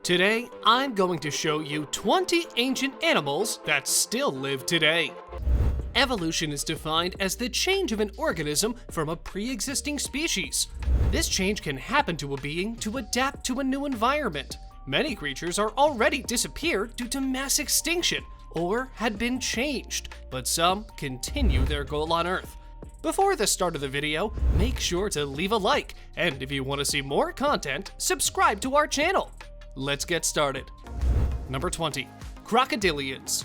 Today, I'm going to show you 20 ancient animals that still live today. Evolution is defined as the change of an organism from a pre-existing species. This change can happen to a being to adapt to a new environment. Many creatures are already disappeared due to mass extinction or had been changed, but some continue their goal on Earth. Before the start of the video, make sure to leave a like, and if you want to see more content, subscribe to our channel. Let's get started. Number 20. Crocodilians.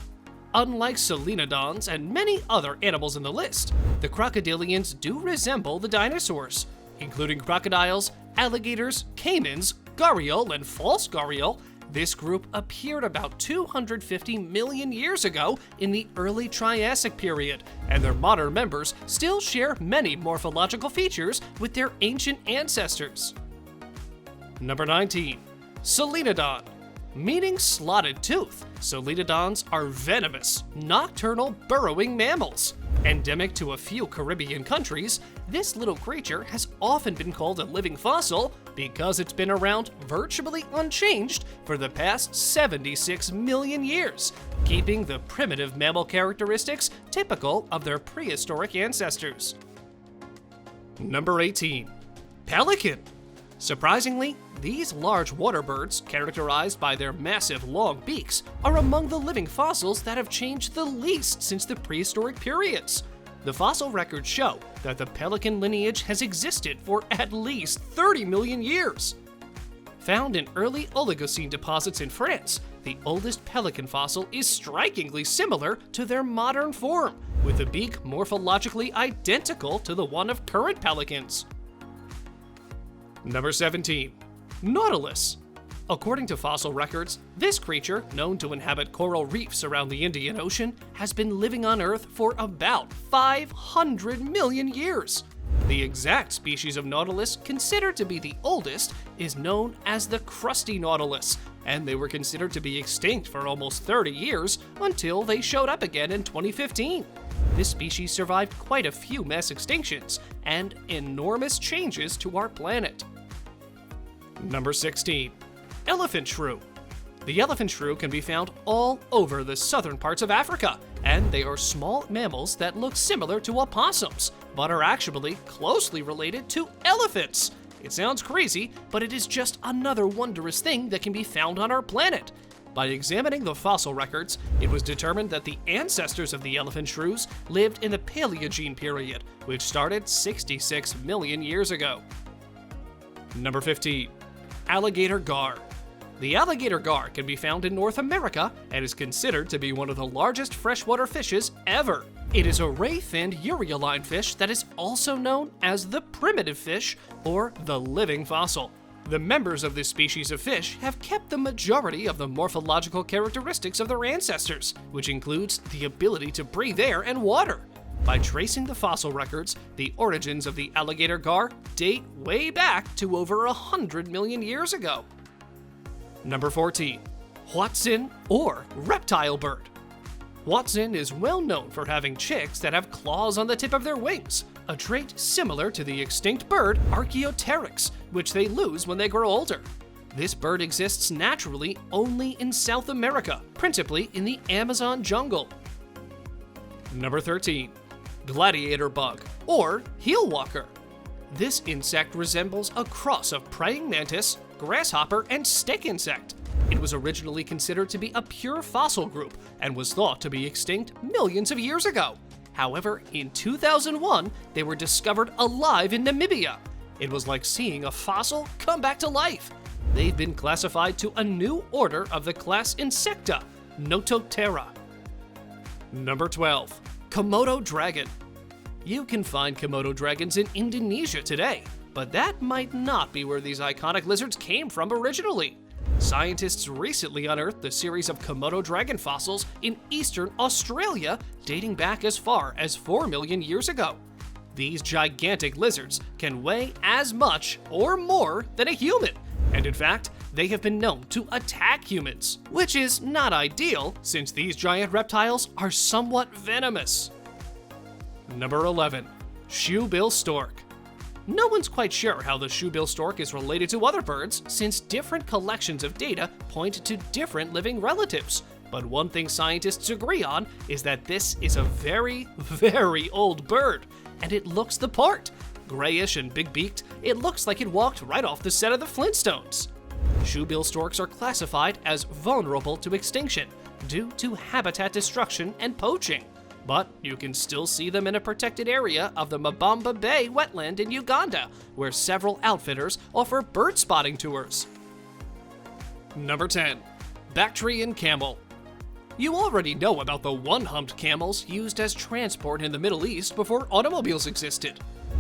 Unlike solenodons and many other animals in the list, the crocodilians do resemble the dinosaurs, including crocodiles, alligators, caimans, gharial, and false gharial. This group appeared about 250 million years ago in the early Triassic period, and their modern members still share many morphological features with their ancient ancestors. Number 19. Solenodon. Meaning slotted tooth, solenodons are venomous, nocturnal burrowing mammals. Endemic to a few Caribbean countries, this little creature has often been called a living fossil because it's been around virtually unchanged for the past 76 million years, keeping the primitive mammal characteristics typical of their prehistoric ancestors. Number 18. Pelican. Surprisingly, these large water birds, characterized by their massive long beaks, are among the living fossils that have changed the least since the prehistoric periods. The fossil records show that the pelican lineage has existed for at least 30 million years. Found in early Oligocene deposits in France, the oldest pelican fossil is strikingly similar to their modern form, with the beak morphologically identical to the one of current pelicans. Number 17. Nautilus. According to fossil records, this creature, known to inhabit coral reefs around the Indian Ocean, has been living on Earth for about 500 million years. The exact species of nautilus considered to be the oldest is known as the crusty nautilus, and they were considered to be extinct for almost 30 years until they showed up again in 2015. This species survived quite a few mass extinctions and enormous changes to our planet. Number 16. Elephant shrew. The elephant shrew can be found all over the southern parts of Africa, and they are small mammals that look similar to opossums, but are actually closely related to elephants. It sounds crazy, but it is just another wondrous thing that can be found on our planet. By examining the fossil records, it was determined that the ancestors of the elephant shrews lived in the Paleogene period, which started 66 million years ago. Number 15. Alligator gar. The alligator gar can be found in North America and is considered to be one of the largest freshwater fishes ever. It is a ray-finned euryalline fish that is also known as the primitive fish or the living fossil. The members of this species of fish have kept the majority of the morphological characteristics of their ancestors, which includes the ability to breathe air and water. By tracing the fossil records, the origins of the alligator gar date way back to over 100 million years ago. Number 14. Hoatzin or reptile bird. Hoatzin is well known for having chicks that have claws on the tip of their wings, a trait similar to the extinct bird Archaeopteryx, which they lose when they grow older. This bird exists naturally only in South America, principally in the Amazon jungle. Number 13. Gladiator bug, or heel walker. This insect resembles a cross of praying mantis, grasshopper, and stick insect. It was originally considered to be a pure fossil group and was thought to be extinct millions of years ago. However, in 2001, they were discovered alive in Namibia. It was like seeing a fossil come back to life. They've been classified to a new order of the class Insecta, Notoptera. Number 12. Komodo dragon. You can find Komodo dragons in Indonesia today, but that might not be where these iconic lizards came from originally. Scientists recently unearthed a series of Komodo dragon fossils in eastern Australia dating back as far as 4 million years ago. These gigantic lizards can weigh as much or more than a human, and in fact, they have been known to attack humans, which is not ideal since these giant reptiles are somewhat venomous. Number 11. Shoebill stork. No one's quite sure how the shoebill stork is related to other birds, since different collections of data point to different living relatives. But one thing scientists agree on is that this is a very, very old bird, and it looks the part. Grayish and big-beaked, it looks like it walked right off the set of the Flintstones. Shoebill storks are classified as vulnerable to extinction due to habitat destruction and poaching, but you can still see them in a protected area of the Mabamba Bay wetland in Uganda, where several outfitters offer bird spotting tours. Number 10. Bactrian camel. You already know about the one-humped camels used as transport in the Middle East before automobiles existed.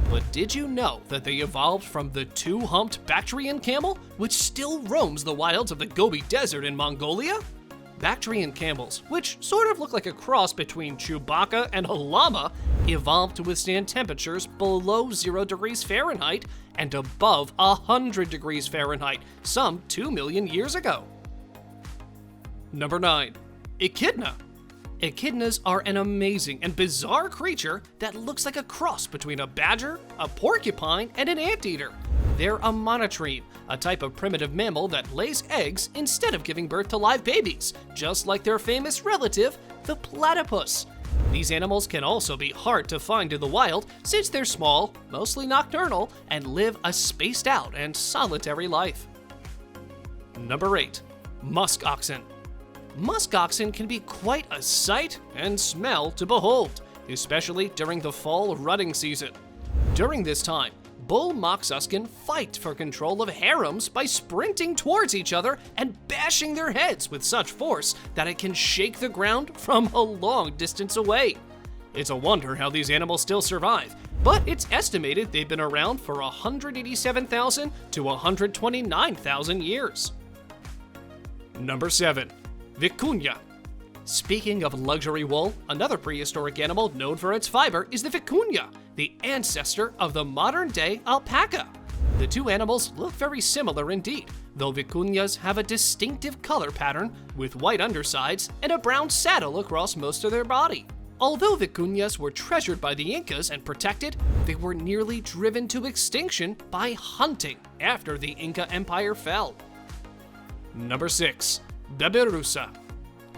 But did you know that they evolved from the two-humped Bactrian camel, which still roams the wilds of the Gobi Desert in Mongolia? Bactrian camels, which sort of look like a cross between Chewbacca and a llama, evolved to withstand temperatures below 0 degrees Fahrenheit and above 100 degrees Fahrenheit some 2 million years ago. Number 9. Echidna. Echidnas are an amazing and bizarre creature that looks like a cross between a badger, a porcupine, and an anteater. They're a monotreme, a type of primitive mammal that lays eggs instead of giving birth to live babies, just like their famous relative, the platypus. These animals can also be hard to find in the wild since they're small, mostly nocturnal, and live a spaced out and solitary life. Number 8. Musk oxen. Musk oxen can be quite a sight and smell to behold, especially during the fall rutting season. During this time, bull moxusken fight for control of harems by sprinting towards each other and bashing their heads with such force that it can shake the ground from a long distance away. It's a wonder how these animals still survive, but it's estimated they've been around for 187,000 to 129,000 years. Number 7. Vicuña. Speaking of luxury wool, another prehistoric animal known for its fiber is the vicuña, the ancestor of the modern-day alpaca. The two animals look very similar indeed, though vicuñas have a distinctive color pattern with white undersides and a brown saddle across most of their body. Although vicuñas were treasured by the Incas and protected, they were nearly driven to extinction by hunting after the Inca Empire fell. Number 6. Babirusa.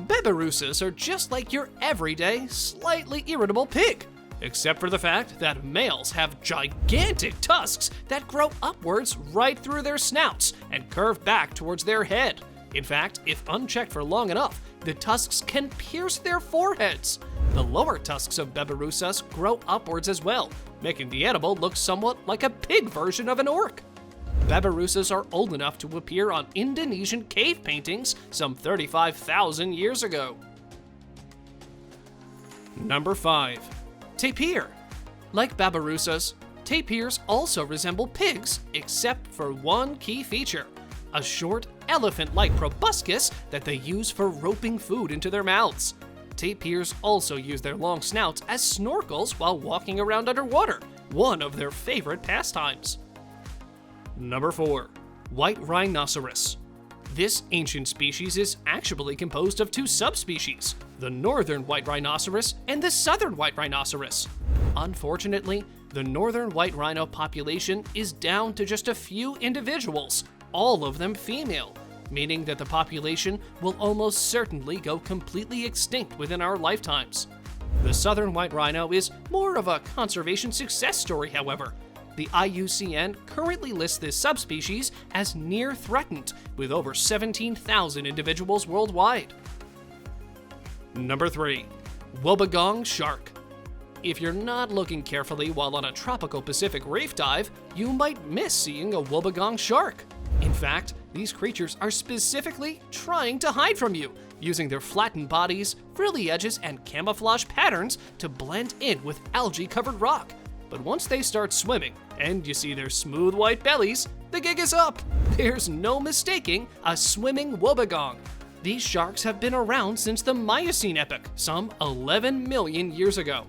Babirusas are just like your everyday, slightly irritable pig, except for the fact that males have gigantic tusks that grow upwards right through their snouts and curve back towards their head. In fact, if unchecked for long enough, the tusks can pierce their foreheads. The lower tusks of Babirusas grow upwards as well, making the animal look somewhat like a pig version of an orc. Babirusas are old enough to appear on Indonesian cave paintings some 35,000 years ago. Number 5. Tapir. Like Babirusas, tapirs also resemble pigs except for one key feature: a short, elephant-like proboscis that they use for roping food into their mouths. Tapirs also use their long snouts as snorkels while walking around underwater, one of their favorite pastimes. Number 4. White rhinoceros. This ancient species is actually composed of two subspecies, the northern white rhinoceros and the southern white rhinoceros. Unfortunately, the northern white rhino population is down to just a few individuals, all of them female, meaning that the population will almost certainly go completely extinct within our lifetimes. The southern white rhino is more of a conservation success story, however. The IUCN currently lists this subspecies as near threatened, with over 17,000 individuals worldwide. Number 3. Wobbegong shark. If you're not looking carefully while on a tropical Pacific reef dive, you might miss seeing a wobbegong shark. In fact, these creatures are specifically trying to hide from you, using their flattened bodies, frilly edges, and camouflage patterns to blend in with algae-covered rock. But once they start swimming, and you see their smooth white bellies, the gig is up. There's no mistaking a swimming wobbegong. These sharks have been around since the Miocene epoch, some 11 million years ago.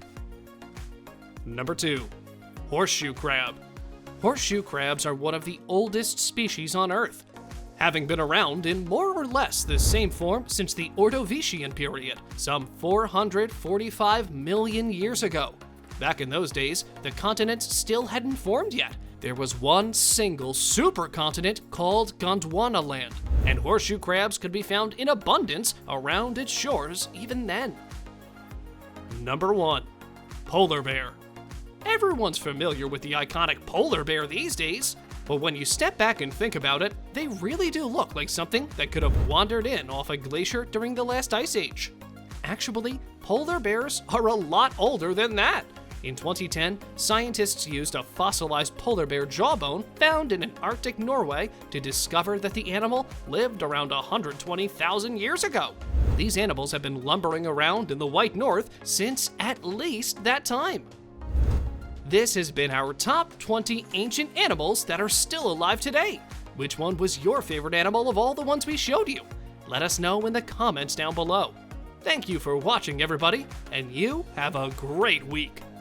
Number 2. Horseshoe crab. Horseshoe crabs are one of the oldest species on Earth, having been around in more or less the same form since the Ordovician period, some 445 million years ago. Back in those days, the continents still hadn't formed yet, There was one single supercontinent called Gondwanaland, and horseshoe crabs could be found in abundance around its shores even then. Number 1. Polar bear. Everyone's familiar with the iconic polar bear these days, but when you step back and think about it, they really do look like something that could have wandered in off a glacier during the last ice age. Actually, polar bears are a lot older than that. In 2010, scientists used a fossilized polar bear jawbone found in an Arctic Norway to discover that the animal lived around 120,000 years ago. These animals have been lumbering around in the White North since at least that time. This has been our top 20 ancient animals that are still alive today. Which one was your favorite animal of all the ones we showed you? Let us know in the comments down below. Thank you for watching, everybody, and you have a great week.